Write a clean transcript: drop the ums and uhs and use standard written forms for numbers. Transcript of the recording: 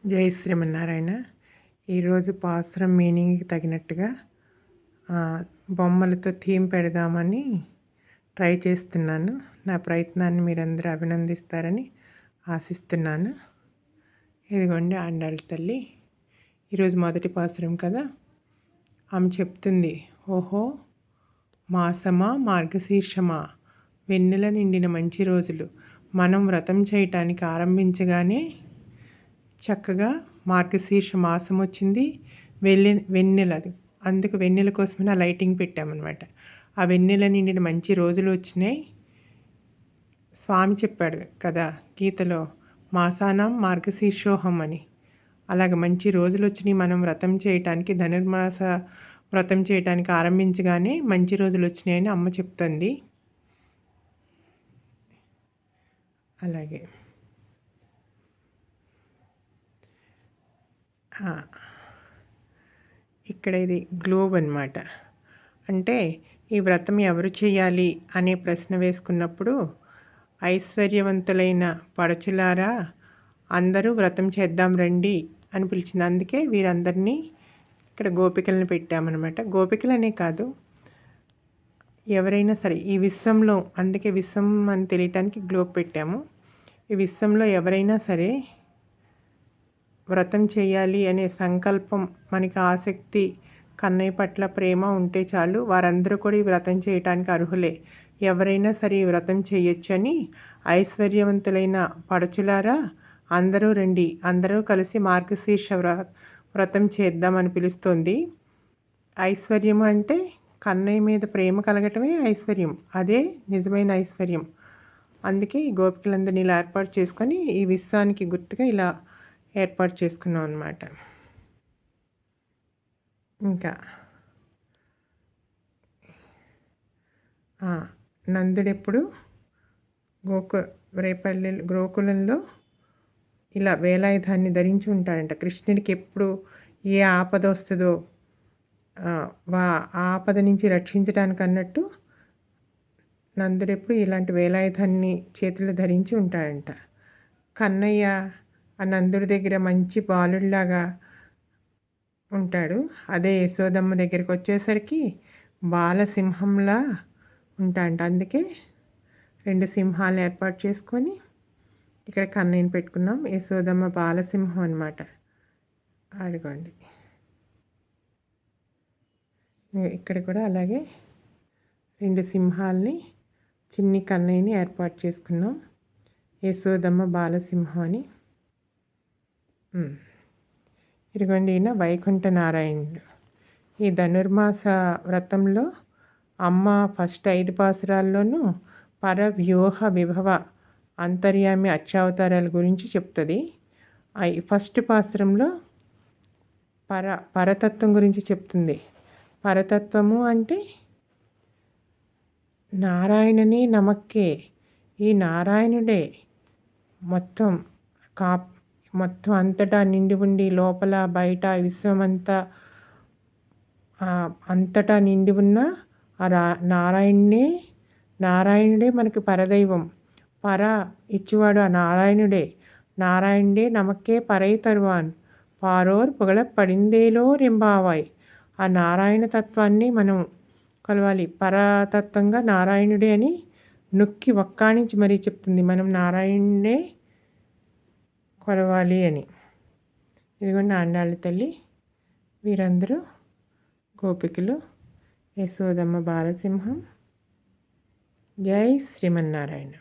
జై శ్రీమన్నారాయణ. ఈరోజు పాసురం మీనింగ్కి తగినట్టుగా బొమ్మలతో థీమ్ పెడదామని ట్రై చేస్తున్నాను. నా ప్రయత్నాన్ని మీరందరూ అభినందిస్తారని ఆశిస్తున్నాను. ఇదిగోండి ఆండాళ్ళ తల్లి. ఈరోజు మొదటి పాసురం కదా. ఆమె చెప్తుంది, ఓహో మాసమా మార్గశీర్షమా, వెన్నెల నిండిన మంచి రోజులు. మనం వ్రతం చేయటానికి ఆరంభించగానే చక్కగా మార్గశీర్ష మాసం వచ్చింది. వెన్నెలది, అందుకు వెన్నెల కోసమే ఆ లైటింగ్ పెట్టామన్నమాట. ఆ వెన్నెల నిండిన మంచి రోజులు వచ్చినాయి. స్వామి చెప్పాడు కదా గీతలో, మాసానం మార్గశీర్షోహం అని. అలాగ మంచి రోజులు వచ్చినాయి. మనం వ్రతం చేయటానికి, ధనుర్మాస వ్రతం చేయటానికి ఆరంభించగానే మంచి రోజులు వచ్చినాయని అమ్మ చెప్తుంది. అలాగే ఇక్కడ ఇది గ్లోబ్ అన్నమాట. అంటే ఈ వ్రతం ఎవరు చేయాలి అనే ప్రశ్న వేసుకున్నప్పుడు, ఐశ్వర్యవంతులైన పడచులారా అందరూ వ్రతం చేద్దాం రండి అని పిలిచింది. అందుకే వీరందరినీ ఇక్కడ గోపికలను పెట్టామన్నమాట. గోపికలనే కాదు, ఎవరైనా సరే ఈ విశ్వంలో, అందుకే విశ్వం అని తెలియటానికి గ్లోబ్ పెట్టాము. ఈ విశ్వంలో ఎవరైనా సరే వ్రతం చేయాలి అనే సంకల్పం, మనకి ఆసక్తి, కన్నయ్య పట్ల ప్రేమ ఉంటే చాలు, వారందరూ కూడా ఈ వ్రతం చేయటానికి అర్హులే. ఎవరైనా సరే ఈ వ్రతం చేయొచ్చు అని ఐశ్వర్యవంతులైన పడచులారా అందరూ రండి, అందరూ కలిసి మార్గశీర్ష వ్రతం చేద్దామని పిలుస్తోంది. ఐశ్వర్యం అంటే కన్నయ్య మీద ప్రేమ కలగటమే ఐశ్వర్యం. అదే నిజమైన ఐశ్వర్యం. అందుకే ఈ గోపికలందరినీ ఇలా ఏర్పాటు చేసుకొని ఈ విశ్వానికి గుర్తుగా ఇలా ఏర్పాటు చేసుకున్నాం అన్నమాట. ఇంకా నందుడెప్పుడు గోకులంలో ఇలా వేలాయుధాన్ని ధరించి ఉంటాడంట. కృష్ణుడికి ఎప్పుడు ఏ ఆపద వస్తుందో ఆపద నుంచి రక్షించడానికి అన్నట్టు నందుడెప్పుడు ఇలాంటి వేలాయుధాన్ని చేతులు ధరించి ఉంటాడంట. కన్నయ్య ఆ నందుడి దగ్గర మంచి బాలుడిలాగా ఉంటాడు. అదే యశోదమ్మ దగ్గరికి వచ్చేసరికి బాలసింహంలా ఉంటాడంట. అందుకే 2 సింహాలను ఏర్పాటు చేసుకొని ఇక్కడ కన్నయ్యని పెట్టుకున్నాం. యశోదమ్మ బాలసింహం అన్నమాట. అదిగోండి, ఇక్కడ కూడా అలాగే 2 సింహాలని చిన్ని కన్నయ్యని ఏర్పాటు చేసుకున్నాం. యశోదమ్మ బాలసింహం అని. ఇదిగోండి, ఈయన వైకుంఠ నారాయణుడు. ఈ ధనుర్మాస వ్రతంలో అమ్మ ఫస్ట్ 5 పాసురాల్లోనూ పరవ్యూహ విభవ అంతర్యామి అక్షావతారాల గురించి చెప్తుంది. ఫస్ట్ పాసురంలో పరతత్వం గురించి చెప్తుంది. పరతత్వము అంటే నారాయణనే నమక్కే, ఈ నారాయణుడే మొత్తం మొత్తం అంతటా నిండి ఉండి, లోపల బయట విశ్వమంతా అంతటా నిండి ఉన్న నారాయణుడే మనకి పరదైవం. పర ఇచ్చివాడు ఆ నారాయణుడే. నారాయణుడే నమక్కే పరై తరువాన్ పారోర్ పుగళ పడిందేలో రెంబావాయ్. ఆ నారాయణ తత్వాన్ని మనం కొలవాలి. పరతత్వంగా నారాయణుడే అని నొక్కి ఒక్కాణించి మరీ చెప్తుంది, మనం నారాయణుడే కొలవాలి అని. ఇదిగోండి ఆండాళ్ళ తల్లి, వీరందరూ గోపికలు, యశోదమ్మ బాలసింహం. జై శ్రీమన్నారాయణ.